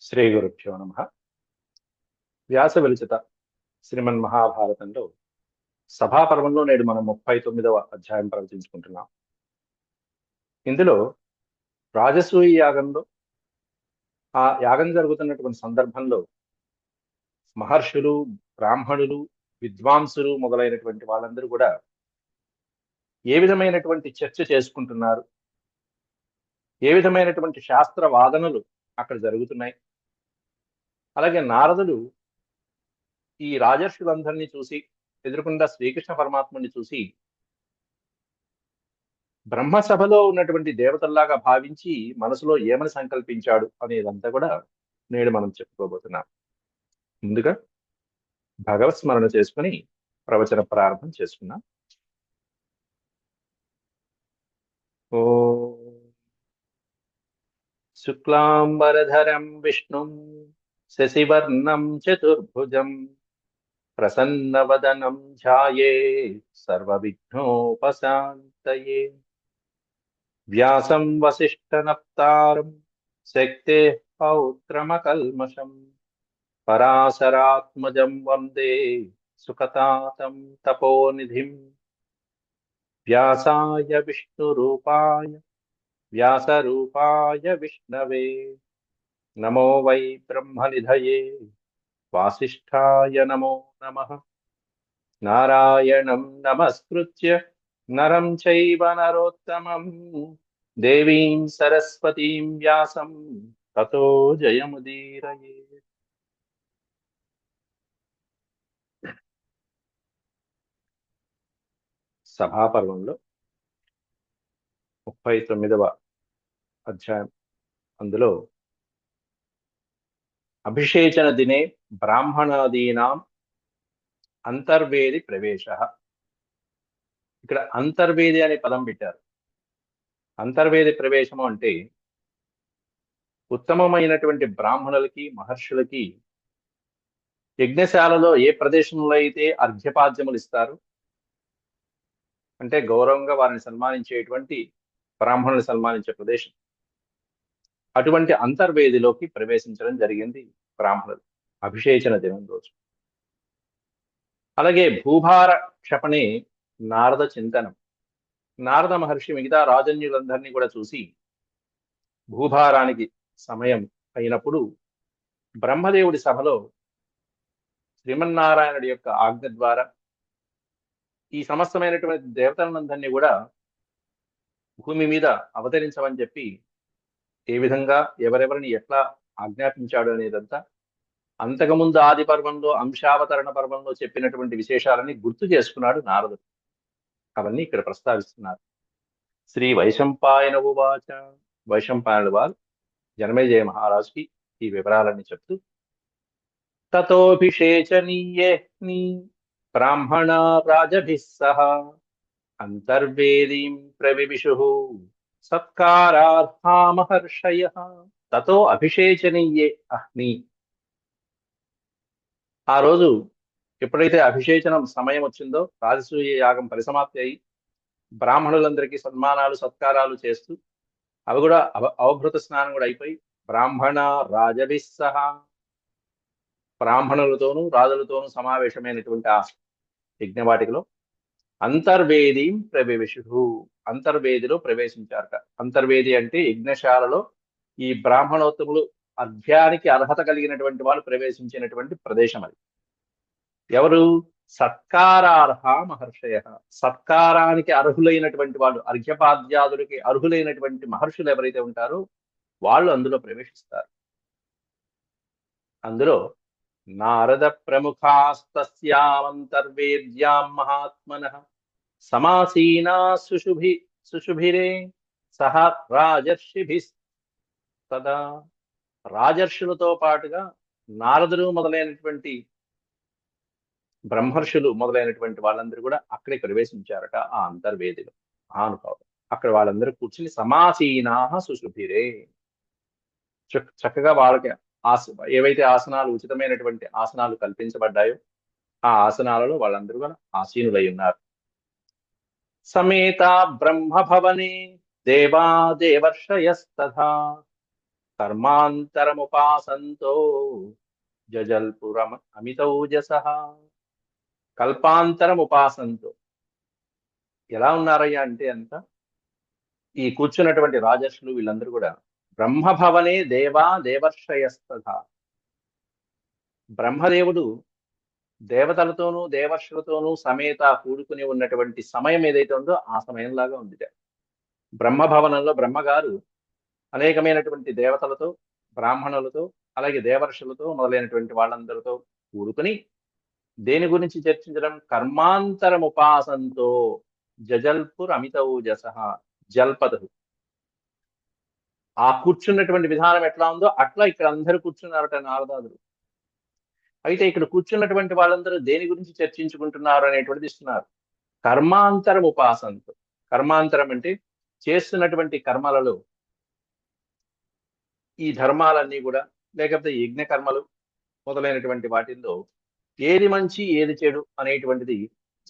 శ్రీ గురుభ్యో నమ. వ్యాస విరచిత శ్రీమన్మహాభారతంలో సభాపర్వంలో నేడు మనం 39వ అధ్యాయం ప్రవచించుకుంటున్నాం. ఇందులో రాజసూయ యాగంలో ఆ యాగం జరుగుతున్నటువంటి సందర్భంలో మహర్షులు, బ్రాహ్మణులు, విద్వాంసులు మొదలైనటువంటి వాళ్ళందరూ కూడా ఏ విధమైనటువంటి చర్చ చేసుకుంటున్నారు, ఏ విధమైనటువంటి శాస్త్ర వాదనలు అక్కడ జరుగుతున్నాయి. అలాగే నారదుడు ఈ రాజర్షులందరినీ చూసి, ఎదురుకుండా శ్రీకృష్ణ పరమాత్ముని చూసి బ్రహ్మసభలో ఉన్నటువంటి దేవతల్లాగా భావించి మనసులో ఏమని సంకల్పించాడు అనేదంతా కూడా నేడు మనం చెప్పుకోబోతున్నాం. ముందుగా భగవత్ స్మరణ చేసుకుని ప్రవచన ప్రారంభం చేసుకున్నాం. ఓ శుక్లాంబరధరం విష్ణుం శశివర్ణం చతుర్భుజం ప్రసన్నవదనం ధ్యాయే సర్వవిఘ్నోపశాంతయే వ్యాసం వసిష్ఠనప్తారం శక్తే పౌత్రమకల్మషం పరాశరాత్మజం వందే సుఖతాతం తపోనిధిం వ్యాసాయ వ్యాసరూపాయ విష్ణవే నమో వై బ్రహ్మనిధయే వాసిష్ఠాయ నమో నమః. నారాయణం నమస్కృత్య నరం చైవ నరోత్తమం దేవీం సరస్వతీం వ్యాసం తతో జయముదీరయే. సభాపర్వంలో 39వ అధ్యాయం. అందులో అభిషేచన దినే బ్రాహ్మణాదీనాం అంతర్వేది ప్రవేశ. ఇక్కడ అంతర్వేది అనే పదం పెట్టారు. అంతర్వేది ప్రవేశము అంటే ఉత్తమమైనటువంటి బ్రాహ్మణులకి, మహర్షులకి యజ్ఞశాలలో ఏ ప్రదేశంలో అయితే అర్ఘ్యపాద్యములు ఇస్తారు, అంటే గౌరవంగా వారిని సన్మానించేటువంటి, బ్రాహ్మణులు సన్మానించే ప్రదేశం, అటువంటి అంతర్వేదిలోకి ప్రవేశించడం జరిగింది బ్రాహ్మణులు అభిషేచన దినం రోజు. అలాగే భూభార క్షపణే నారద చింతనం. నారద మహర్షి మిగతా రాజన్యులందరినీ కూడా చూసి భూభారానికి సమయం అయినప్పుడు బ్రహ్మదేవుడి సభలో శ్రీమన్నారాయణుడి యొక్క ఆజ్ఞ ద్వారా ఈ సమస్తమైనటువంటి దేవతలందరినీ కూడా భూమి మీద అవతరించమని చెప్పి ఏ విధంగా ఎవరెవరిని ఎట్లా ఆజ్ఞాపించాడు అనేదంతా అంతకుముందు ఆది పర్వంలో, అంశావతరణ పర్వంలో చెప్పినటువంటి విశేషాలని గుర్తు చేసుకున్నాడు నారదుడు. అవన్నీ ఇక్కడ ప్రస్తావిస్తున్నారు. శ్రీ వైశంపాయన ఉవాచ. వైశంపాయనుడు వారు జనమేజయ మహారాజుకి ఈ వివరాలన్నీ చెప్తూ, తతోభిషేచనీయేః బ్రాహ్మణ రాజభిః సహ అంతర్వేదీం ప్రవివిశుః సత్కారార్థా మహర్షయః. తతో అభిషేచనీయే అహ్ని. ఆ రోజు ఎప్పుడైతే అభిషేచనం సమయం వచ్చిందో, రాజసూయ యాగం పరిసమాప్తి అయి బ్రాహ్మణులందరికీ సన్మానాలు, సత్కారాలు చేస్తూ, అవి కూడా అవభృత స్నానం కూడా అయిపోయి బ్రాహ్మణ రాజభిః సహా, బ్రాహ్మణులతోనూ రాజులతోనూ సమావేశమైనటువంటి ఆ యజ్ఞవాటికలో అంతర్వేదీం ప్రవేశు, అంతర్వేదిలో ప్రవేశించారట. అంతర్వేది అంటే యజ్ఞశాలలో ఈ బ్రాహ్మణోత్తములు అర్ఘ్యానికి అర్హత కలిగినటువంటి వాళ్ళు ప్రవేశించినటువంటి ప్రదేశం అది. ఎవరు? సత్కారార్హ మహర్షయ. సత్కారానికి అర్హులైనటువంటి వాళ్ళు, అర్ఘ్యపాద్యాదులకి అర్హులైనటువంటి మహర్షులు ఎవరైతే ఉంటారో వాళ్ళు అందులో ప్రవేశిస్తారు. అందులో నారద ప్రముఖాస్తస్యామంతర్వేద్యాం మహాత్మనః సమాసీనా సుశుభిరే సహ రాజర్షిభిస్తదా. రాజర్షులతో పాటుగా నారదులు మొదలైనటువంటి బ్రహ్మర్షులు మొదలైనటువంటి వాళ్ళందరూ కూడా అక్కడే ప్రవేశించారట. ఆ అంతర్వేదిలో మహానుభావులు అక్కడ వాళ్ళందరూ కూర్చుని సమాసీనా సుశుభిరే, చక్కగా వాళ్ళకి ఏవైతే ఆసనాలు, ఉచితమైనటువంటి ఆసనాలు కల్పించబడ్డాయో ఆ ఆసనాలలో వాళ్ళందరూ కూడా ఆసీనులై ఉన్నారు. సమేత బ్రహ్మభవనే దేవా దేవర్షయస్తథా కర్మాంతరముపాసంతో జజల్పురమ అమితౌజసః. కల్పాంతరముపాసంతో ఎలా ఉన్నారయ్యా అంటే అంత ఈ కూర్చున్నటువంటి రాజర్షులు వీళ్ళందరూ కూడా బ్రహ్మభవనే దేవా దేవర్షయస్తథా. బ్రహ్మదేవుడు దేవతలతోనూ దేవర్షులతోనూ సమేత కూడుకుని ఉన్నటువంటి సమయం ఏదైతే ఉందో ఆ సమయంలాగా ఉంది. బ్రహ్మభవనంలో బ్రహ్మగారు అనేకమైనటువంటి దేవతలతో, బ్రాహ్మణులతో, అలాగే దేవర్షులతో మొదలైనటువంటి వాళ్ళందరితో కూడుకుని దేని గురించి చర్చించడం? కర్మాంతరముపాసంతో జజల్పుర్ అమితౌజస జల్పదు. ఆ కూర్చున్నటువంటి విధానం ఎట్లా ఉందో అట్లా ఇక్కడ అందరూ కూర్చున్నారట నారదాదులు. అయితే ఇక్కడ కూర్చున్నటువంటి వాళ్ళందరూ దేని గురించి చర్చించుకుంటున్నారు అనేటువంటిది ఇస్తున్నారు. కర్మాంతరం ఉపాసనతో. కర్మాంతరం అంటే చేస్తున్నటువంటి కర్మలలో ఈ ధర్మాలన్నీ కూడా, లేకపోతే యజ్ఞ కర్మలు మొదలైనటువంటి వాటిల్లో ఏది మంచి ఏది చెడు అనేటువంటిది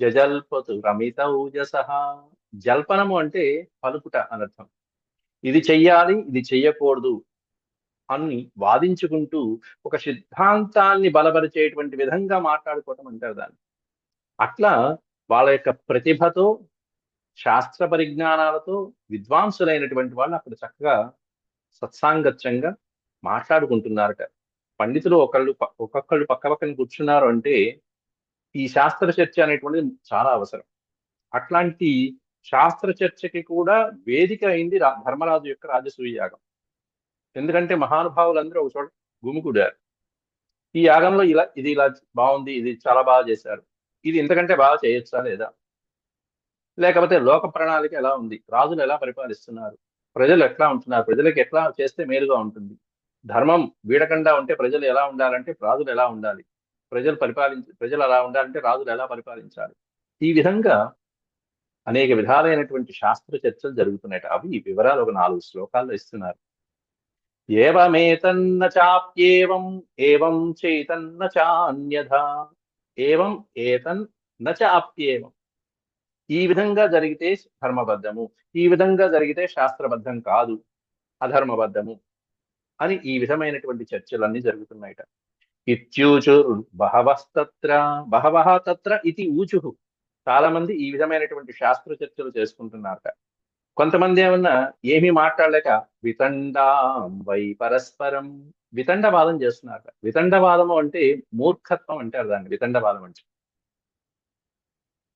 జజల్పతు రమిత ఊజసహ. జల్పనము అంటే పలుకుట అనర్థం. ఇది చెయ్యాలి, ఇది చెయ్యకూడదు అని వాదించుకుంటూ ఒక సిద్ధాంతాన్ని బలపరిచేటువంటి విధంగా మాట్లాడుకోవటం అంటారు దాన్ని. అట్లా వాళ్ళ యొక్క ప్రతిభతో, శాస్త్ర పరిజ్ఞానాలతో విద్వాంసులైనటువంటి వాళ్ళు అక్కడ చక్కగా సత్సాంగత్యంగా మాట్లాడుకుంటున్నారట. పండితులు ఒక్కొక్కళ్ళు పక్క పక్కన కూర్చున్నారు అంటే ఈ శాస్త్ర చర్చ అనేటువంటిది చాలా అవసరం. అట్లాంటి శాస్త్ర చర్చకి కూడా వేదిక అయింది ధర్మరాజు యొక్క రాజసూయ యాగం. ఎందుకంటే మహానుభావులందరూ ఒక చోట గుమికూడారు. ఈ యాగంలో ఇలా బాగుంది, ఇది చాలా బాగా చేశారు, ఇది ఇంతకంటే బాగా చేయొచ్చా లేదా, లేకపోతే లోక ప్రణాళిక ఎలా ఉంది, రాజులు ఎలా పరిపాలిస్తున్నారు, ప్రజలు ఎట్లా ఉంటున్నారు, ప్రజలకు ఎట్లా చేస్తే మేలుగా ఉంటుంది, ధర్మం వీడకుండా ఉంటే ప్రజలు ఎలా ఉండాలంటే రాజులు ఎలా ఉండాలి, ప్రజలు ఎలా ఉండాలంటే రాజులు ఎలా పరిపాలించాలి. ఈ విధంగా అనేక విధాలైనటువంటి శాస్త్ర చర్చలు జరుగుతున్నాయి. అవి ఈ వివరాలు ఒక 4 శ్లోకాల్లో ఇస్తున్నారు. ఏవమేతన్న చాప్యేవం ఏవం చైతన్న చాన్యథా ఏవం ఏతన్ నచాప్యేవం. ఈ విధంగా జరిగితే ధర్మబద్ధము, ఈ విధంగా జరిగితే శాస్త్రబద్ధం కాదు, అధర్మబద్ధము అని ఈ విధమైనటువంటి చర్చలన్నీ జరుగుతున్నాయట. ఇత్యూచుర్ బహవస్తత్ర బహవః తత్ర ఇతి ఊచుః. చాలా మంది ఈ విధమైనటువంటి శాస్త్ర చర్చలు చేసుకుంటున్నారట. కొంతమంది ఏమన్నా ఏమీ మాట్లాడలేక వితండాం వై పరస్పరం వితండవాదం చేస్తున్నారట. వితండవాదము అంటే మూర్ఖత్వం అంటారు దాన్ని. వితండవాదం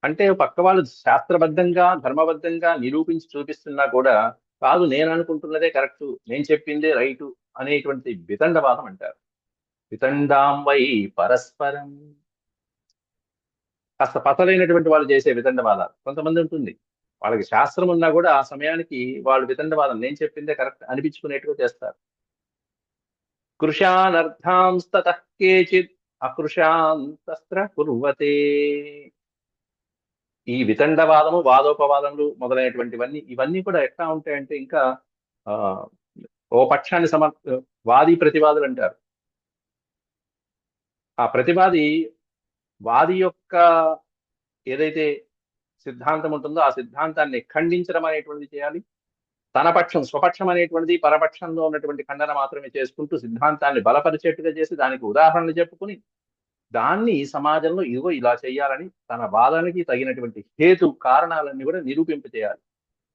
అంటే పక్క వాళ్ళు శాస్త్రబద్ధంగా ధర్మబద్ధంగా నిరూపించి చూపిస్తున్నా కూడా కాదు, నేను అనుకుంటున్నదే కరెక్ట్, నేను చెప్పిందే రైటు అనేటువంటి వితండవాదం అంటారు. వితండాం వై పరస్పరం. కాస్త పతలైనటువంటి వాళ్ళు చేసే వితండవాదాలు కొంతమంది ఉంటుంది. వాళ్ళకి శాస్త్రం ఉన్నా కూడా ఆ సమయానికి వాళ్ళు వితండవాదం, నేను చెప్పిందే కరెక్ట్ అనిపించుకునేట్టుగా చేస్తారు. కృషానర్థాంస్తతః కేచిత్ అకృషాంతస్త్ర కుర్వతే. ఈ వితండవాదము, వాదోపవాదములు మొదలైనటువంటివన్నీ ఇవన్నీ కూడా ఎట్లా ఉంటాయంటే ఇంకా ఆ ఓ పక్షాన్ని వాది ప్రతివాదులు అంటారు. ఆ ప్రతివాది వాది యొక్క ఏదైతే సిద్ధాంతం ఉంటుందో ఆ సిద్ధాంతాన్ని ఖండించడం అనేటువంటిది చేయాలి. తన పక్షం, స్వపక్షం అనేటువంటిది పరపక్షంలో ఉన్నటువంటి ఖండన మాత్రమే చేసుకుంటూ సిద్ధాంతాన్ని బలపరిచేట్టుగా చేసి దానికి ఉదాహరణలు చెప్పుకుని దాన్ని సమాజంలో ఇదిగో ఇలా చేయాలని తన వాదనకి తగినటువంటి హేతు కారణాలన్నీ కూడా నిరూపింపచేయాలి.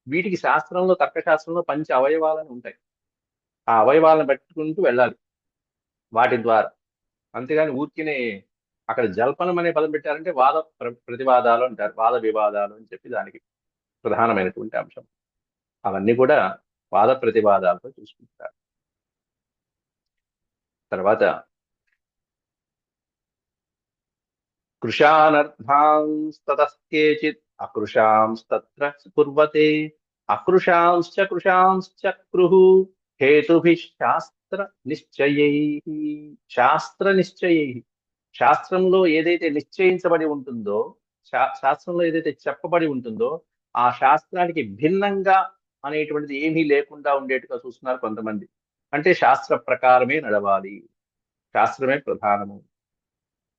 వీటికి శాస్త్రంలో, తర్కశాస్త్రంలో పంచ అవయవాలని ఉంటాయి. ఆ అవయవాలను పెట్టుకుంటూ వెళ్ళాలి వాటి ద్వారా. అంతేగాని ఊరికినే అక్కడ జల్పనం అనే పదం పెట్టారంటే వాద ప్రతివాదాలు అంటారు, వాద వివాదాలు అని చెప్పి దానికి ప్రధానమైనటువంటి అంశం. అవన్నీ కూడా వాద ప్రతివాదాలతో చూసుకుంటారు. తర్వాత కృషానర్థాంస్తతః కేచిత్ అకృషాంస్తత్ర కుర్వతే అకృషాంశ్చ కృషాంశ్చ క్రుః హేతుభిః శాస్త్ర నిశ్చయైః. శాస్త్ర నిశ్చయైః. శాస్త్రంలో ఏదైతే నిశ్చయించబడి ఉంటుందో, శాస్త్రంలో ఏదైతే చెప్పబడి ఉంటుందో ఆ శాస్త్రానికి భిన్నంగా అనేటువంటిది ఏమీ లేకుండా ఉండేట్టుగా చూస్తున్నారు కొంతమంది. అంటే శాస్త్ర ప్రకారమే నడవాలి, శాస్త్రమే ప్రధానము.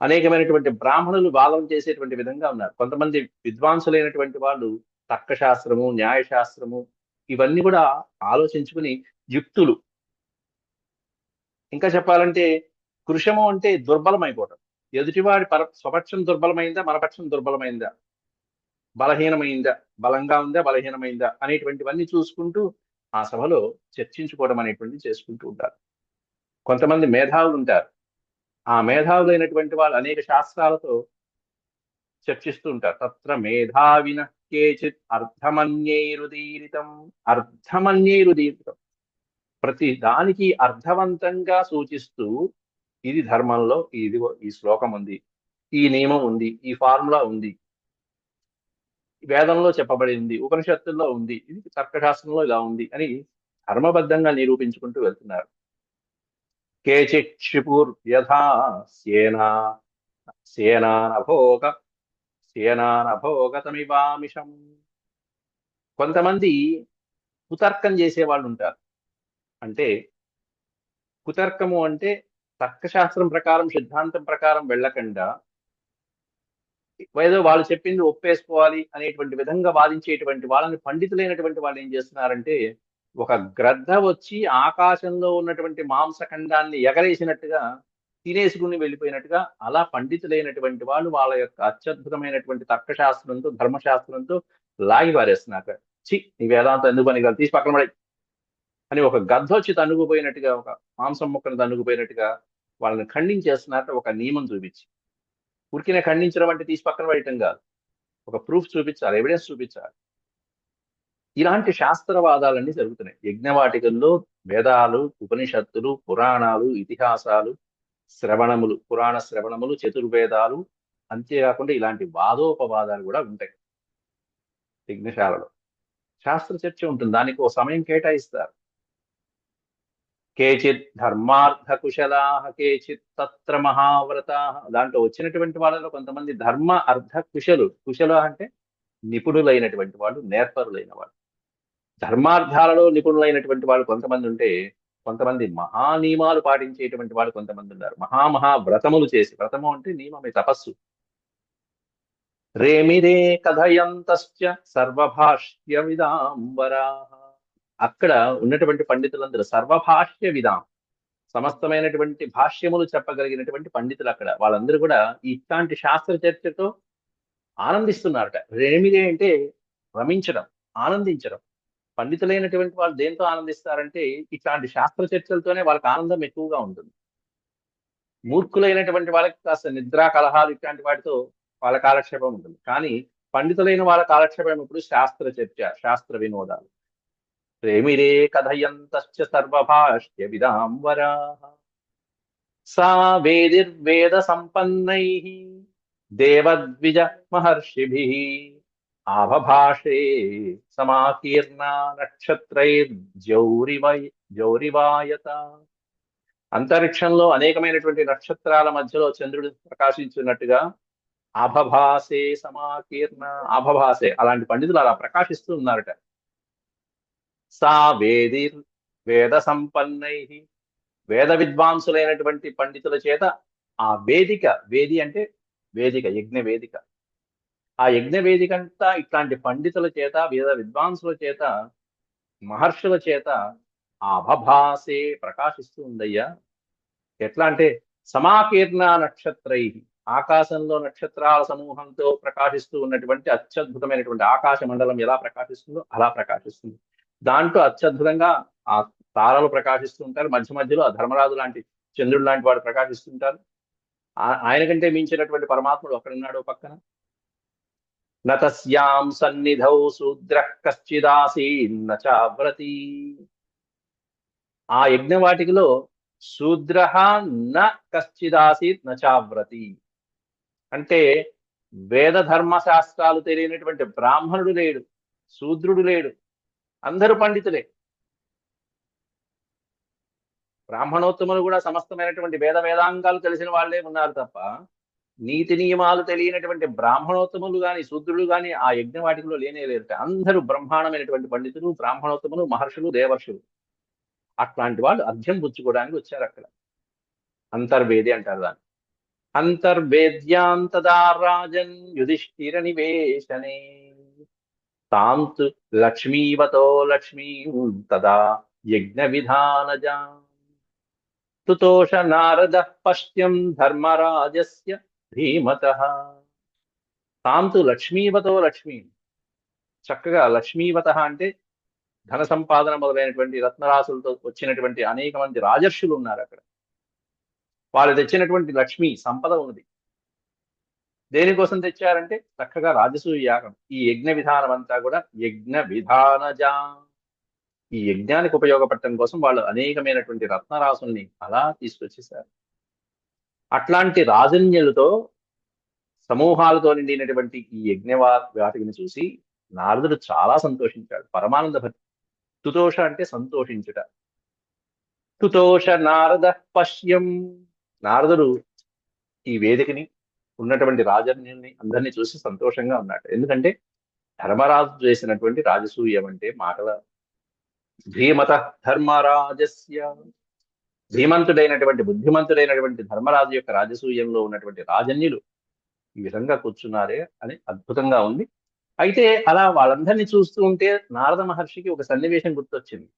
అనేకమైనటువంటి బ్రాహ్మణులు వాదం చేసేటువంటి విధంగా ఉన్నారు. కొంతమంది విద్వాంసులైనటువంటి వాళ్ళు తర్కశాస్త్రము, న్యాయశాస్త్రము ఇవన్నీ కూడా ఆలోచించుకుని యుక్తులు, ఇంకా చెప్పాలంటే కృషము అంటే దుర్బలమైపోవటం. ఎదుటివాడి స్వపక్షం దుర్బలమైందా, మన పక్షం దుర్బలమైందా, బలహీనమైందా, బలంగా ఉందా, బలహీనమైందా అనేటువంటివన్నీ చూసుకుంటూ ఆ సభలో చర్చించుకోవడం అనేటువంటిది చేసుకుంటూ ఉంటారు. కొంతమంది మేధావులు ఉంటారు. ఆ మేధావులైనటువంటి వాళ్ళు అనేక శాస్త్రాలతో చర్చిస్తూ ఉంటారు. తత్ర మేధావిన కేచిత్ అర్థమన్యైరుదీరితం. అర్థమన్యైరుదీరితం, ప్రతి దానికి అర్థవంతంగా సూచిస్తూ ఇది ధర్మంలో ఇదిగో ఈ శ్లోకం ఉంది, ఈ నియమం ఉంది, ఈ ఫార్ములా ఉంది, వేదంలో చెప్పబడింది, ఉపనిషత్తుల్లో ఉంది, ఇది తర్కశాస్త్రంలో ఇలా ఉంది అని ధర్మబద్ధంగా నిరూపించుకుంటూ వెళ్తున్నారు. కేచిత్ క్షిపుర్ యథా సేనా సేనానభోగ సేనానభోగతమివామిషం. కొంతమంది కుతర్కం చేసే వాళ్ళు ఉంటారు. అంటే కుతర్కము అంటే తర్కశాస్త్రం ప్రకారం, సిద్ధాంతం ప్రకారం వెళ్ళకుండా ఏదో వాళ్ళు చెప్పింది ఒప్పేసుకోవాలి అనేటువంటి విధంగా వాదించేటువంటి వాళ్ళని పండితులైనటువంటి వాళ్ళు ఏం చేస్తున్నారంటే, ఒక గ్రద్ద వచ్చి ఆకాశంలో ఉన్నటువంటి మాంసఖండాన్ని ఎగరేసినట్టుగా తినేసుకుని వెళ్ళిపోయినట్టుగా అలా పండితులైనటువంటి వాళ్ళు వాళ్ళ యొక్క అత్యద్భుతమైనటువంటి తర్కశాస్త్రంతో, ధర్మశాస్త్రంతో లాగి పారేస్తున్నారు. చి, ఈ వేదాంతం ఎందుకు పనికిరాదు, తీసి పక్కన పడేయ్ అని ఒక గద్ద వచ్చి తన్నుకుపోయినట్టుగా, ఒక మాంసం ముక్కను తన్నుకుపోయినట్టుగా వాళ్ళని ఖండించేస్తున్నట్టు ఒక నియమం చూపించి. ఊరికినే ఖండించడం అంటే తీసి పక్కన పడటం కాదు, ఒక ప్రూఫ్ చూపించాలి, ఎవిడెన్స్ చూపించాలి. ఇలాంటి శాస్త్రవాదాలన్నీ జరుగుతున్నాయి యజ్ఞవాటికల్లో. వేదాలు, ఉపనిషత్తులు, పురాణాలు, ఇతిహాసాలు, శ్రవణములు, పురాణ శ్రవణములు, చతుర్వేదాలు, అంతేకాకుండా ఇలాంటి వాదోపవాదాలు కూడా ఉంటాయి యజ్ఞశాలలో. శాస్త్ర చర్చ ఉంటుంది, దానికి ఓ సమయం కేటాయిస్తారు. కేచిత్ ధర్మార్థ కుశలా, కేచిత్ తత్ర మహావ్రతా. దాంట్లో వచ్చినటువంటి వాళ్ళలో కొంతమంది ధర్మ అర్థ కుశలు. కుశల అంటే నిపుణులైనటువంటి వాళ్ళు, నేర్పరులైన వాళ్ళు. ధర్మార్థాలలో నిపుణులైనటువంటి వాళ్ళు కొంతమంది ఉంటే, కొంతమంది మహానియమాలు పాటించేటువంటి వాళ్ళు కొంతమంది ఉన్నారు. మహామహా వ్రతములు చేసి, వ్రతము అంటే నియమమే, తపస్సు. రేమిరే కథయంతశ్చ సర్వభాష్య విదాంబరా. అక్కడ ఉన్నటువంటి పండితులందరూ సర్వభాష్య విధాం, సమస్తమైనటువంటి భాష్యములు చెప్పగలిగినటువంటి పండితులు అక్కడ. వాళ్ళందరూ కూడా ఇట్లాంటి శాస్త్ర చర్చతో ఆనందిస్తున్నారట. రేమిరే అంటే రమించడం, ఆనందించడం. పండితులైనటువంటి వాళ్ళు దేంతో ఆనందిస్తారంటే ఇట్లాంటి శాస్త్ర చర్చలతోనే వాళ్ళకి ఆనందం ఎక్కువగా ఉంటుంది. మూర్ఖులైనటువంటి వాళ్ళకి కాస్త నిద్రా కలహాలు ఇట్లాంటి వాటితో వాళ్ళ కాలక్షేపం ఉంటుంది. కానీ పండితులైన వాళ్ళ కాలక్షేపం ఇప్పుడు శాస్త్ర చర్చ, శాస్త్ర వినోదాలు. ప్రేమిరే కథయంతశ్చ సర్వభాష్య విదాంబరా. సా వేదిర్వేద సంపన్నైః దేవద్విజ మహర్షిభిః ఆభభాషే సమాకీర్ణ నక్షత్రైర్జౌరివాయత. అంతరిక్షంలో అనేకమైనటువంటి నక్షత్రాల మధ్యలో చంద్రుడు ప్రకాశించున్నట్టుగా ఆభభాసే సమాకీర్ణ, ఆభభాసే అలాంటి పండితులు అలా ప్రకాశిస్తూ ఉన్నారట. సా వేదిర్ వేద సంపన్నై, వేద విద్వాంసులైనటువంటి పండితుల చేత ఆ వేదిక, వేది అంటే వేదిక, యజ్ఞ వేదిక, ఆ యజ్ఞ వేదిక అంతా ఇట్లాంటి పండితుల చేత, వేద విద్వాంసుల చేత, మహర్షుల చేత ఆభభాసే ప్రకాశిస్తూ ఉందయ్యా. ఎట్లా అంటే సమాకీర్ణ నక్షత్రై, ఆకాశంలో నక్షత్రాల సమూహంతో ప్రకాశిస్తూ ఉన్నటువంటి అత్యద్భుతమైనటువంటి ఆకాశ మండలం ఎలా ప్రకాశిస్తుందో అలా ప్రకాశిస్తుంది. దాంట్లో అత్యద్భుతంగా ఆ తారలు ప్రకాశిస్తూ ఉంటారు. మధ్య మధ్యలో ఆ ధర్మరాజు లాంటి, చంద్రుడు లాంటి వాడు ప్రకాశిస్తుంటారు. ఆయన కంటే మించినటువంటి పరమాత్ముడు ఒక్కడున్నాడు పక్కన. నతస్యాం సన్నిధౌ శూద్ర కశ్చిదాసీన్న చావ్రతి. ఆ యజ్ఞవాటికలో శూద్ర న కశ్చిదాసీత్ నచావ్రతి అంటే వేద ధర్మశాస్త్రాలు తెలియనటువంటి బ్రాహ్మణుడు లేడు, శూద్రుడు లేడు, అందరూ పండితులే. బ్రాహ్మణోత్తములు కూడా సమస్తమైనటువంటి వేదాంగాలు తెలిసిన వాళ్ళే ఉన్నారు తప్ప, నీతి నియమాలు తెలియనటువంటి బ్రాహ్మణోత్తములు గాని, శూద్రులు గాని ఆ యజ్ఞవాటికలో లేనే లేరట. అందరూ బ్రహ్మాండమైనటువంటి పండితులు, బ్రాహ్మణోత్తములు, మహర్షులు, దేవర్షులు. అట్లాంటి వాళ్ళు అర్ఘ్యం పుచ్చుకోవడానికి వచ్చారు అక్కడ. అంతర్వేది అంటారు దాన్ని. అంతర్వేద్యాంతదా రాజన్ యుధిష్ఠిర నివేశనే తాంతు లక్ష్మీవతో లక్ష్మీ తదా యజ్ఞ విధానజా. తుతోష నారద పశ్యం ధర్మరాజస్య ధీమతః తాంతు లక్ష్మీవతో లక్ష్మీ. చక్కగా లక్ష్మీవత అంటే ధన సంపాదన మొదలైనటువంటి రత్నరాశులతో వచ్చినటువంటి అనేక మంది రాజర్షులు ఉన్నారు అక్కడ. వాళ్ళు తెచ్చినటువంటి లక్ష్మి సంపద ఉన్నది. దేనికోసం తెచ్చారంటే చక్కగా రాజసూయ యాగం. ఈ యజ్ఞ విధానం అంతా కూడా యజ్ఞ విధానజా, ఈ యజ్ఞానికి ఉపయోగపడటం కోసం వాళ్ళు అనేకమైనటువంటి రత్నరాసుల్ని అలా తీసుకొచ్చేసారు. అట్లాంటి రాజన్యులతో సమూహాలతో నిండినటువంటి ఈ యజ్ఞ వాటిని చూసి నారదుడు చాలా సంతోషించాడు. పరమానంద భక్తి. తుతోష అంటే సంతోషించుట. తుతోష నారద పశ్యం. నారదుడు ఈ వేదికని ఉన్నటువంటి రాజన్యుల్ని అందరినీ చూసి సంతోషంగా ఉన్నాడు. ఎందుకంటే ధర్మరాజు చేసినటువంటి రాజసూయం అంటే మాటల. ధీమత ధర్మరాజస్య. ధీమంతుడైనటువంటి బుద్ధిమంతుడైనటువంటి ధర్మరాజు యొక్క రాజసూయంలో ఉన్నటువంటి రాజన్యులు ఈ విధంగా కూర్చున్నారే అని అద్భుతంగా ఉంది. అయితే అలా వాళ్ళందరినీ చూస్తూ ఉంటే నారద మహర్షికి ఒక సన్నివేశం గుర్తొచ్చింది.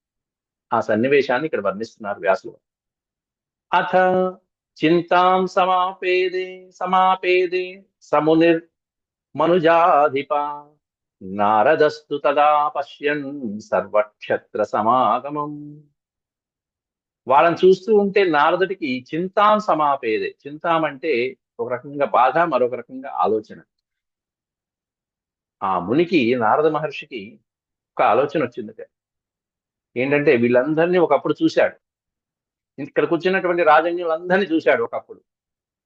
ఆ సన్నివేశాన్ని ఇక్కడ వర్ణిస్తున్నారు వ్యాసులు. అథ చింతాం సమాపేదే సమాపేదే సమునిర్ మనుజాధిప నారదస్తు తదా పశ్యన్ సర్వక్షత్ర సమాగమం. వాళ్ళని చూస్తూ ఉంటే నారదుడికి చింతాం సమాపేదే. చింతాం అంటే ఒక రకంగా బాధ, మరొక రకంగా ఆలోచన. ఆ మునికి నారద మహర్షికి ఒక ఆలోచన వచ్చిందట. ఏంటంటే వీళ్ళందరినీ ఒకప్పుడు చూశాడు. ఇక్కడ కూర్చున్నటువంటి రాజన్యులందరినీ చూశాడు ఒకప్పుడు.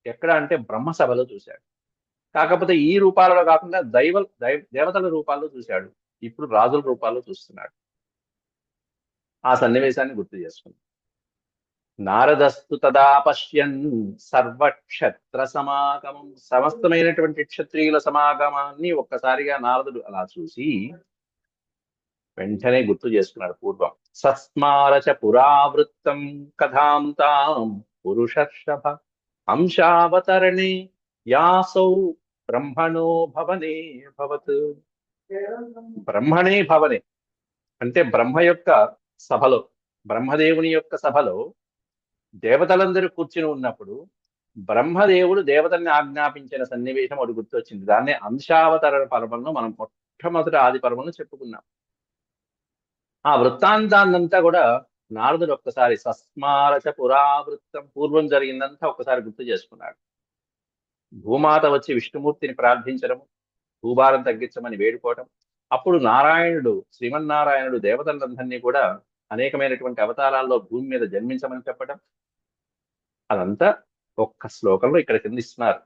ఎక్కడ అంటే బ్రహ్మసభలో చూశాడు. కాకపోతే ఈ రూపాలలో కాకుండా దేవతల రూపాల్లో చూశాడు. ఇప్పుడు రాజుల రూపాల్లో చూస్తున్నాడు. ఆ సన్నివేశాన్ని గుర్తు చేసుకున్నాడు. నారదస్తు తదా పశ్యన్ సర్వక్షత్ర సమాగమం. సమస్తమైనటువంటి క్షత్రియుల సమాగమాన్ని ఒక్కసారిగా నారదుడు అలా చూసి వెంటనే గుర్తు చేసుకున్నాడు పూర్వం. సస్మారచ పురావృత్తం కథాంతాం పురుషర్షభ అంశావతరణే యాసౌ బ్రహ్మణో భవనే భవత్. బ్రహ్మణే భవనే అంటే బ్రహ్మ యొక్క సభలో, బ్రహ్మదేవుని యొక్క సభలో దేవతలందరూ కూర్చుని ఉన్నప్పుడు బ్రహ్మదేవుడు దేవతల్ని ఆజ్ఞాపించిన సన్నివేశం ఒకటి గుర్తొచ్చింది. దాన్నే అంశావతరణ పర్వంలో మనం మొట్టమొదటి ఆది పర్వంలో చెప్పుకున్నాం. ఆ వృత్తాంతాన్నంతా కూడా నారదుడు ఒక్కసారి సస్మారచ పురావృత్తం, పూర్వం జరిగిందంతా ఒక్కసారి గుర్తు చేసుకున్నాడు. భూమాత వచ్చి విష్ణుమూర్తిని ప్రార్థించడము, భూభారం తగ్గించమని వేడుకోవటం, అప్పుడు నారాయణుడు శ్రీమన్నారాయణుడు దేవతలందరినీ కూడా అనేకమైనటువంటి అవతారాల్లో భూమి మీద జన్మించమని చెప్పడం, అదంతా ఒక్క శ్లోకంలో ఇక్కడ కింద ఇస్తున్నారు.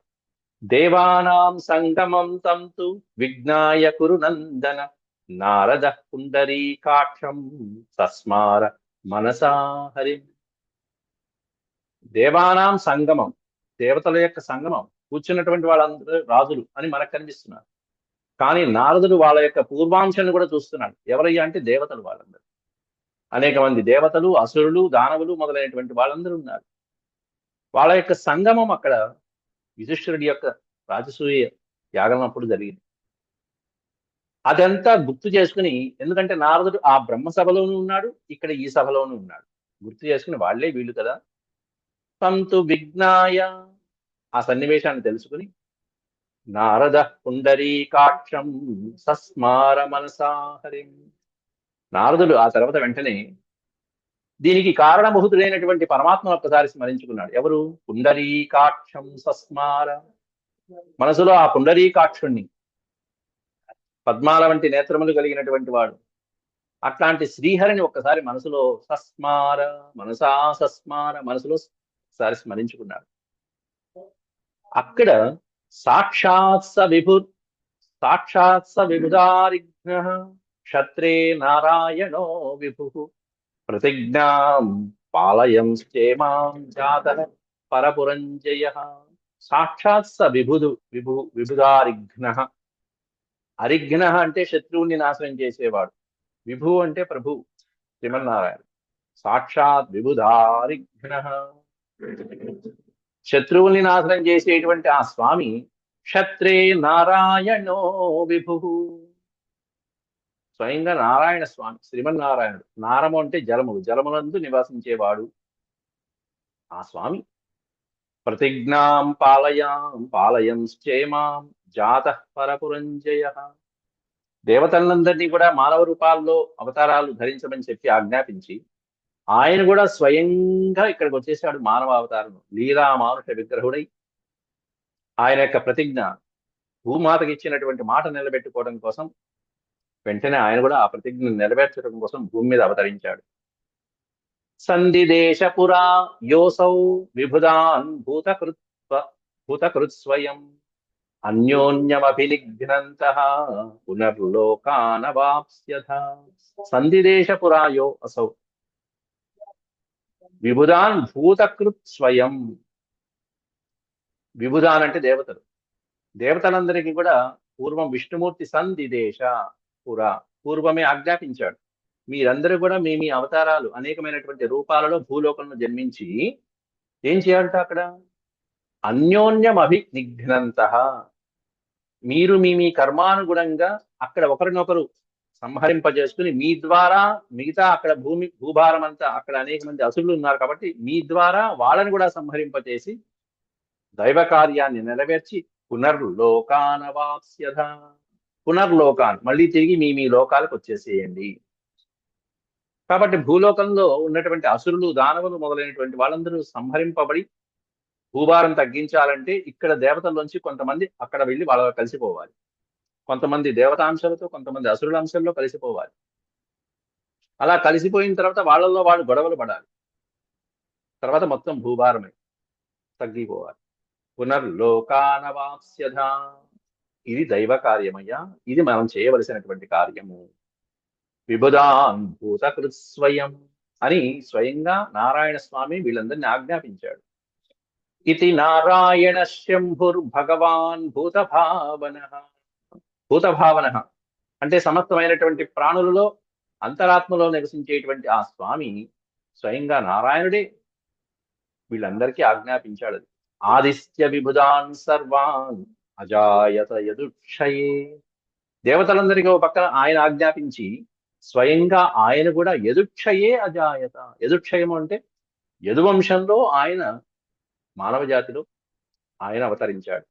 దేవానాం సంగమం తంతు విజ్ఞాయ కురు నందన నారద పుండరీకాక్షం సస్మార మనసా హరి. దేవానాం సంగమం, దేవతల యొక్క సంగమం, కూర్చున్నటువంటి వాళ్ళందరూ రాజులు అని మనకు కనిపిస్తున్నారు. కానీ నారదుడు వాళ్ళ యొక్క పూర్వాంశాన్ని కూడా చూస్తున్నాడు. ఎవరయ్యా అంటే దేవతలు. వాళ్ళందరూ అనేక మంది దేవతలు, అసురులు, దానవులు మొదలైనటువంటి వాళ్ళందరూ ఉన్నారు. వాళ్ళ యొక్క సంగమం అక్కడ యుధిష్ఠిరుడి యొక్క రాజసూయ యాగం అప్పుడు జరిగింది. అదంతా గుర్తు చేసుకుని, ఎందుకంటే నారదుడు ఆ బ్రహ్మ సభలోనూ ఉన్నాడు, ఇక్కడ ఈ సభలోనూ ఉన్నాడు. గుర్తు చేసుకుని వాళ్లే వీళ్ళు కదా. తంతు విజ్ఞాయ, ఆ సన్నివేశాన్ని తెలుసుకుని నారద పుండరీకాక్షం సస్మార మనసా హరిం. నారదుడు ఆ తర్వాత వెంటనే దీనికి కారణభూతుడైనటువంటి పరమాత్మను ఒక్కసారి స్మరించుకున్నాడు. ఎవరు? పుండరీకాక్షం సస్మార. మనసులో ఆ పుండరీకాక్షుణ్ణి, పద్మాల వంటి నేత్రములు కలిగినటువంటి వాడు, అట్లాంటి శ్రీహరిని ఒక్కసారి మనసులో సస్మార మనసా సస్మార, మనసులో ఒకసారి స్మరించుకున్నాడు. అక్కడ సాక్షాత్ స విభుదారిఘ్న క్షత్రే నారాయణో విభు ప్రతిజ్ఞాం పాలయం క్షేమాం జాతః పరపురంజయ. సాక్షాత్ స విభుదారిఘ్న. అరిఘ్న అంటే శత్రువుని నాశనం చేసేవాడు, విభు అంటే ప్రభు శ్రీమన్నారాయణ. సాక్షాత్ విభుదారిఘ్న, శత్రువుల్ని నాశనం చేసేటువంటి ఆ స్వామి క్షత్రే నారాయణో విభు, స్వయంగా నారాయణ స్వామి శ్రీమన్నారాయణుడు. నారము అంటే జలములు, జలములందు నివసించేవాడు. ఆ స్వామి ప్రతిజ్ఞాం పాలయంశ్చేమాం జాతః పరపురంజయ. దేవతలందరినీ కూడా మానవ రూపాల్లో అవతారాలు ధరించమని చెప్పి ఆజ్ఞాపించి ఆయన కూడా స్వయంగా ఇక్కడికి వచ్చేసాడు మానవ అవతారం, లీలా మానుష విగ్రహుడై. ఆయన యొక్క ప్రతిజ్ఞ, భూమాతకి ఇచ్చినటువంటి మాట నిలబెట్టుకోవడం కోసం వెంటనే ఆయన కూడా ఆ ప్రతిజ్ఞను నెరవేర్చడం కోసం భూమి మీద అవతరించాడు. సంధిదేశపురా యోసౌ విభుదాన్ భూతకృత్ స్వయం అన్యోన్యమభినిఘ్నంతః పునర్లోకానవాప్స్యథ. సంధిదేశపురాయో అసౌ విభుదాన్ భూతకృత్ స్వయం. విభుదాన్ అంటే దేవతలు. దేవతలందరికీ కూడా పూర్వం విష్ణుమూర్తి సంధిదేశ పురా, పూర్వమే ఆజ్ఞాపించాడు, మీరందరూ కూడా మీ మీ అవతారాలు అనేకమైనటువంటి రూపాలలో భూలోకంలో జన్మించి ఏం చేయాలట అక్కడ, అన్యోన్యం అభినిఘ్నంత, మీరు మీ మీ కర్మానుగుణంగా అక్కడ ఒకరినొకరు సంహరింపజేసుకుని మీ ద్వారా మిగతా అక్కడ భూభారం అంతా అక్కడ అనేక మంది అసురులు ఉన్నారు కాబట్టి మీ ద్వారా వాళ్ళని కూడా సంహరింపజేసి దైవ కార్యాన్ని నెరవేర్చి పునర్లోకానవాప్స్యథ, పునర్లోకాన్ మళ్ళీ తిరిగి మీ మీ లోకాలకు వచ్చేసేయండి. కాబట్టి భూలోకంలో ఉన్నటువంటి అసురులు దానవులు మొదలైనటువంటి వాళ్ళందరూ సంహరింపబడి భూభారం తగ్గించాలంటే ఇక్కడ దేవతల్లోంచి కొంతమంది అక్కడ వెళ్ళి వాళ్ళ కలిసిపోవాలి, కొంతమంది దేవతాంశాలతో కొంతమంది అసురుల అంశాల్లో కలిసిపోవాలి. అలా కలిసిపోయిన తర్వాత వాళ్ళల్లో వాళ్ళు గొడవలు పడాలి, తర్వాత మొత్తం భూభారమై తగ్గిపోవాలి. పునర్లోకానవాప్స్యథ, ఇది దైవ కార్యమయ్యా, ఇది మనం చేయవలసినటువంటి కార్యము. విబుధాన్ భూతకృత్ స్వయం అని స్వయంగా నారాయణ స్వామి వీళ్ళందరినీ ఆజ్ఞాపించాడు. ఇది నారాయణ శంభుర్భగవాన్ భూతభావన. భూతభావన అంటే సమస్తమైనటువంటి ప్రాణులలో అంతరాత్మలో నివసించేటువంటి ఆ స్వామి స్వయంగా నారాయణుడే వీళ్ళందరికీ ఆజ్ఞాపించాడు. ఆదిత్య విబుధాన్ సర్వాన్ అజాయత యదుక్షయే. దేవతలందరికీ ఒక పక్కన ఆయన ఆజ్ఞాపించి స్వయంగా ఆయన కూడా యదుక్షయే అజాయత. యదుక్షయము అంటే యదువంశంలో ఆయన మానవ జాతిలో ఆయన అవతరించాడు.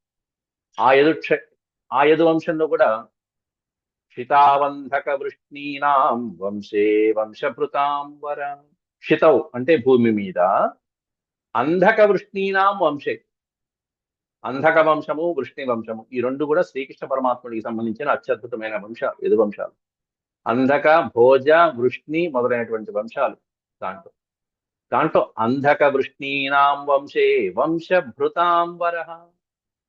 ఆ యదువంశంలో కూడా క్షితావంధక వృష్ణీనాం వంశే వంశభృతాం వర. క్షితౌ అంటే భూమి మీద, అంధక వృష్ణీనాం వంశే, అంధక వంశము వృష్ణి వంశము ఈ రెండు కూడా శ్రీకృష్ణ పరమాత్ముడికి సంబంధించిన అత్యద్భుతమైన యదువంశాలు. అంధక భోజ వృష్ణి మొదలైనటువంటి వంశాలు దాంట్లో అంధక వృష్ణీనాం వంశే వంశభృతాం వరహ.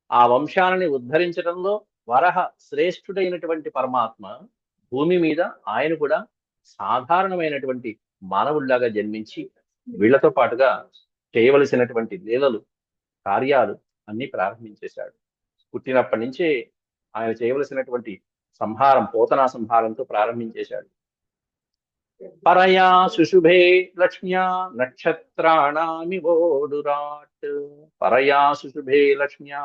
ఆ వంశాలని ఉద్ధరించడంలో వరహ శ్రేష్ఠుడైనటువంటి పరమాత్మ భూమి మీద ఆయన కూడా సాధారణమైనటువంటి మానవుల్లాగా జన్మించి వీళ్లతో పాటుగా చేయవలసినటువంటి లీలలు కార్యాలు అన్ని ప్రారంభించేశాడు. పుట్టినప్పటి నుంచే ఆయన చేయవలసినటువంటి సంహారం పోతనా సంహారంతో ప్రారంభించేశాడు. పరయా శుశుభే లక్ష్మ్యా నక్షత్రాణమివోడురాట్. పరయా శుశుభే లక్ష్మ్యా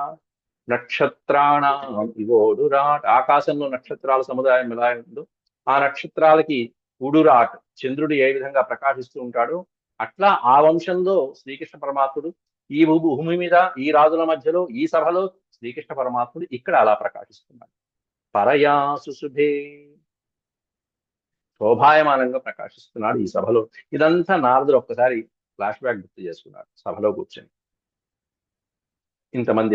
నక్షత్రాణమివోడురాట్. ఆకాశంలో నక్షత్రాల సముదాయం ఎలా ఉందో ఆ నక్షత్రాలకి ఉడురాట్ చంద్రుడు ఏ విధంగా ప్రకాశిస్తూ ఉంటాడో అట్లా ఆ వంశంలో శ్రీకృష్ణ పరమాత్ముడు ఈ భూమి మీద ఈ రాజుల మధ్యలో ఈ సభలో శ్రీకృష్ణ పరమాత్ముడు ఇక్కడ అలా ప్రకాశిస్తున్నాడు. పరయా శుశుభే శోభాయమానంగా ప్రకాశిస్తున్నాడు ఈ సభలో. ఇదంతా నారదుడు ఒక్కసారి ఫ్లాష్ బ్యాక్ గుర్తు చేసుకున్నాడు సభలో కూర్చొని. ఇంతమంది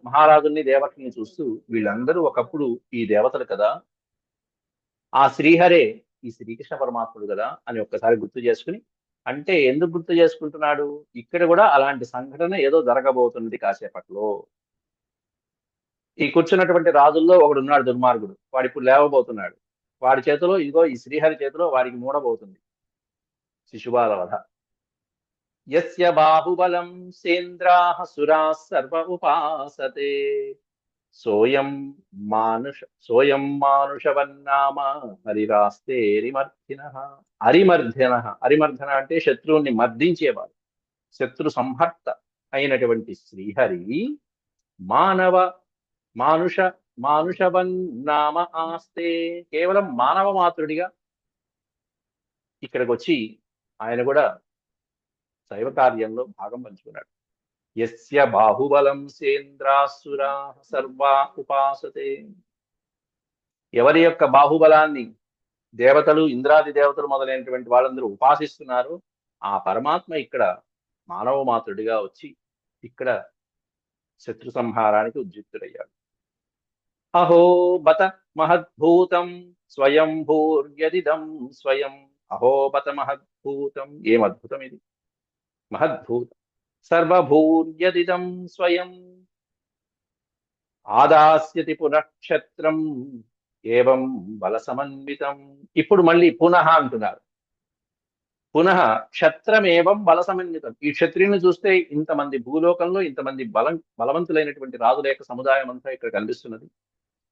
మహారాజుల్ని దేవతల్ని చూస్తూ వీళ్ళందరూ ఒకప్పుడు ఈ దేవతలు కదా, ఆ శ్రీహరే ఈ శ్రీకృష్ణ పరమాత్ముడు కదా అని ఒక్కసారి గుర్తు చేసుకుని, అంటే ఎందుకు గుర్తు చేసుకుంటున్నాడు, ఇక్కడ కూడా అలాంటి సంఘటన ఏదో జరగబోతుంది కాసేపట్లో. ఈ కూర్చున్నటువంటి రాజుల్లో ఒకడున్నాడు దుర్మార్గుడు, వాడు ఇప్పుడు లేవబోతున్నాడు, వాడి చేతిలో ఇదిగో ఈ శ్రీహరి చేతిలో వారికి మూడబోతుంది శిశుపాల వధ. యస్య బాహుబలం సేంద్రాః సురాः సర్వ ఉపాసతే సోయం మానుషవన్నామ హరిరాస్తేరిమర్ధినః. అరిమర్ధన అంటే శత్రువుని మర్దించేవాడు, శత్రు సంహర్త అయినటువంటి శ్రీహరి మానుషవన్నామ ఆస్తే కేవలం మానవ మాతృడిగా ఇక్కడికి వచ్చి ఆయన కూడా దైవ కార్యంలో భాగం పంచుకున్నాడు. యస్య బాహుబలం సేంద్రాసురా సర్వా ఉపాసతే. ఎవరి యొక్క బాహుబలాన్ని దేవతలు, ఇంద్రాది దేవతలు మొదలైనటువంటి వాళ్ళందరూ ఉపాసిస్తున్నారు, ఆ పరమాత్మ ఇక్కడ మానవ మాతృడిగా వచ్చి ఇక్కడ శత్రు సంహారానికి ఉద్యుక్తుడయ్యాడు. అహో బత మహద్భూతం స్వయం భూర్యదిదం స్వయం. అహో బత మహద్భూతం, ఏం అద్భుతం ఇది! మహద్భూతం సర్వభూర్యదిదం స్వయం ఆదాస్యతి పునఃక్షత్రం ఏవం బల సమన్వితం. ఇప్పుడు మళ్ళీ పునః అంటున్నారు. పునః క్షత్రమేవం బల సమన్వితం. ఈ క్షత్రియుని చూస్తే ఇంతమంది భూలోకంలో ఇంతమంది బలవంతులైనటువంటి రాజుల యొక్క సముదాయం అంతా ఇక్కడ కనిపిస్తున్నది.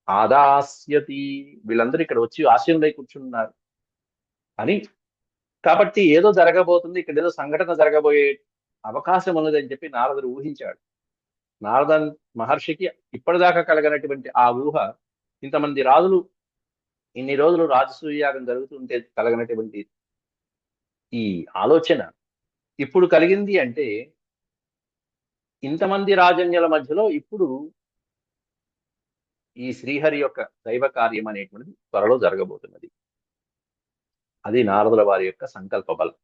ఆదాస్యతి, వీళ్ళందరూ ఇక్కడ వచ్చి ఆశయంలో కూర్చున్నారు అని. కాబట్టి ఏదో జరగబోతుంది, ఇక్కడ ఏదో సంఘటన జరగబోయే అవకాశం ఉన్నదని చెప్పి నారదుడు ఊహించాడు. నారద మహర్షికి ఇప్పటిదాకా కలగనటువంటి ఆ ఊహ, ఇంతమంది రాజులు ఇన్ని రోజులు రాజసూయాగం జరుగుతుంటే కలగనటువంటి ఈ ఆలోచన ఇప్పుడు కలిగింది. అంటే ఇంతమంది రాజన్యుల మధ్యలో ఇప్పుడు ఈ శ్రీహరి యొక్క దైవ కార్యం అనేటువంటిది త్వరలో జరగబోతున్నది. అది నారదుల వారి యొక్క సంకల్ప బలం.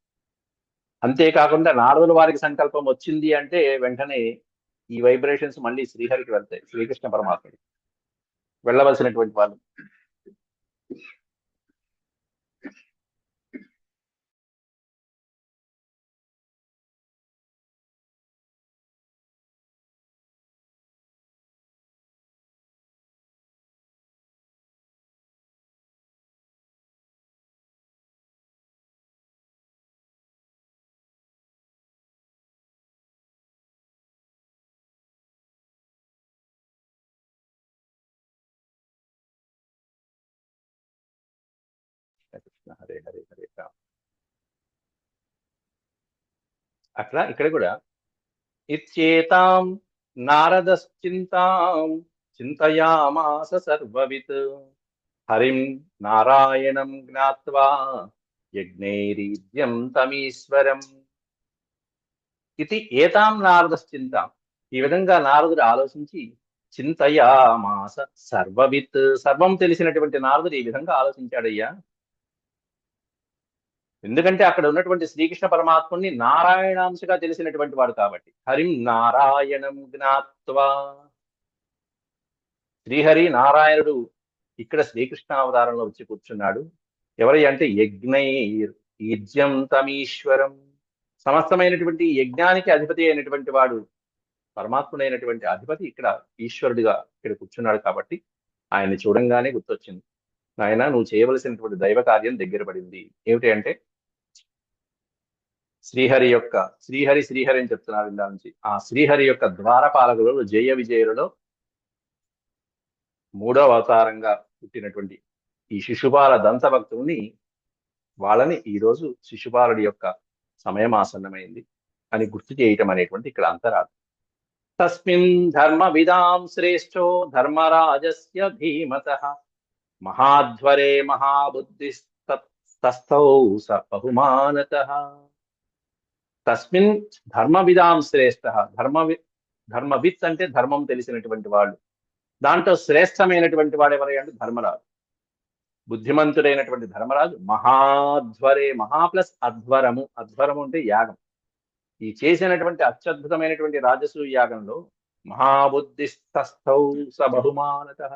అంతేకాకుండా నారదుల వారికి సంకల్పం వచ్చింది అంటే వెంటనే ఈ వైబ్రేషన్స్ మళ్ళీ శ్రీహరికి వెళ్తాయి, శ్రీకృష్ణ పరమాత్మకి వెళ్ళవలసినటువంటి వాళ్ళు. కృష్ణ హరే హరే హరే రామ. అట్లా ఇక్కడ కూడా ఇత్యేతాం నారదశ్చింతాం చింతయామాస సర్వవిత్ హరిం నారాయణం జ్ఞాత్వా యజ్ఞైరీద్యం తమీశ్వరం. ఇది ఏతాం నారదశ్చింతాం, ఈ విధంగా నారదుడు ఆలోచించి చింతయామాస సర్వవిత్, సర్వం తెలిసినటువంటి నారదుడు ఈ విధంగా ఆలోచించాడయ్యా. ఎందుకంటే అక్కడ ఉన్నటువంటి శ్రీకృష్ణ పరమాత్ముని నారాయణాంశగా తెలిసినటువంటి వాడు కాబట్టి. హరిం నారాయణం జ్ఞాత్వా, శ్రీహరి నారాయణుడు ఇక్కడ శ్రీకృష్ణ అవతారంలో వచ్చి కూర్చున్నాడు. ఎవరి అంటే యజ్ఞైర్ ఈజ్యం తమీశ్వరం, సమస్తమైనటువంటి యజ్ఞానికి అధిపతి అయినటువంటి వాడు, పరమాత్ముడైనటువంటి అధిపతి ఇక్కడ ఈశ్వరుడిగా ఇక్కడ కూర్చున్నాడు. కాబట్టి ఆయన్ని చూడంగానే గుర్తొచ్చింది, నాయన నువ్వు చేయవలసినటువంటి దైవ కార్యం దగ్గర పడింది. ఏమిటి అంటే శ్రీహరి శ్రీహరి అని చెప్తున్నారు ఇందా నుంచి. ఆ శ్రీహరి యొక్క ద్వారపాలకులలో జయ విజయులలో 3వ అవతారంగా పుట్టినటువంటి ఈ శిశుపాల దంతభక్తుల్ని, వాళ్ళని ఈరోజు శిశుపాలుడి యొక్క సమయం ఆసన్నమైంది అని గుర్తు చేయటం అనేటువంటి ఇక్కడ అంతరార్థం. తస్మిన్ ధర్మ విదాం శ్రేష్ఠో ధర్మరాజస్య ధీమతః మహాధ్వరే మహాబుద్ధిస్తస్థౌ స బహుమానతః. తస్మిన్ ధర్మ విదాం శ్రేష్ఠ, ధర్మవిత్ అంటే ధర్మం తెలిసినటువంటి వాళ్ళు. దాంట్లో శ్రేష్టమైనటువంటి వాడు ఎవరై అంటే ధర్మరాజు, బుద్ధిమంతుడైనటువంటి ధర్మరాజు. మహాధ్వరే, మహా ప్లస్ అధ్వరము, అధ్వరము అంటే యాగం. ఈ చేసినటువంటి అత్యద్భుతమైనటువంటి రాజసూయ యాగంలో మహాబుద్ధిస్తస్థౌ స బహుమానతః,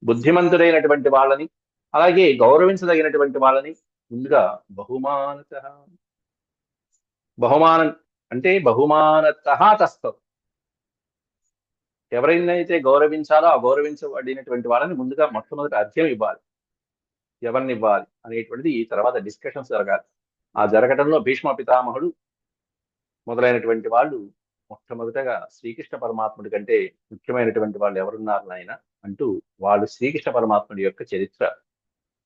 బుద్ధిమంతుడైనటువంటి వాళ్ళని అలాగే గౌరవించదగినటువంటి వాళ్ళని ముందుగా బహుమానతః, బహుమానం అంటే బహుమానతః తస్థౌ, ఎవరైనైతే గౌరవించాలో ఆ గౌరవించబడినటువంటి వాళ్ళని ముందుగా మొట్టమొదటి అర్ఘ్యం ఇవ్వాలి. ఎవరిని ఇవ్వాలి అనేటువంటిది ఈ తర్వాత డిస్కషన్స్ జరగాలి. ఆ జరగడంలో భీష్మ పితామహుడు మొదలైనటువంటి వాళ్ళు మొట్టమొదటగా శ్రీకృష్ణ పరమాత్ముడి కంటే ముఖ్యమైనటువంటి వాళ్ళు ఎవరున్నారు నాయన అంటూ వాళ్ళు శ్రీకృష్ణ పరమాత్ముడి యొక్క చరిత్ర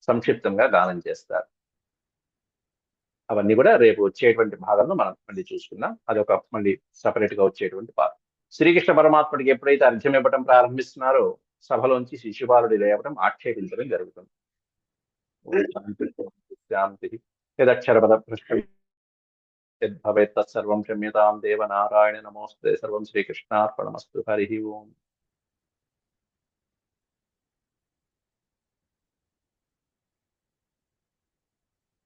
సంక్షిప్తంగా గానం చేస్తారు. అవన్నీ కూడా రేపు వచ్చేటువంటి భాగంలో మనం మళ్ళీ చూసుకుందాం. అదొక మళ్ళీ సపరేట్ గా వచ్చేటువంటి పార్ట్. శ్రీకృష్ణ పరమాత్ముడికి ఎప్పుడైతే అర్ఘ్యం ఇవ్వటం ప్రారంభిస్తున్నారో సభలోంచి శిశుపాలుడి లేవడం, ఆక్షేపించడం జరుగుతుంది. శాంతి యదక్షరపద యద్భవేత్ తత్సర్వం క్షమ్యతాం దేవ నారాయణ నమోస్తే సర్వం శ్రీకృష్ణార్పణమస్తు హరి ఓం.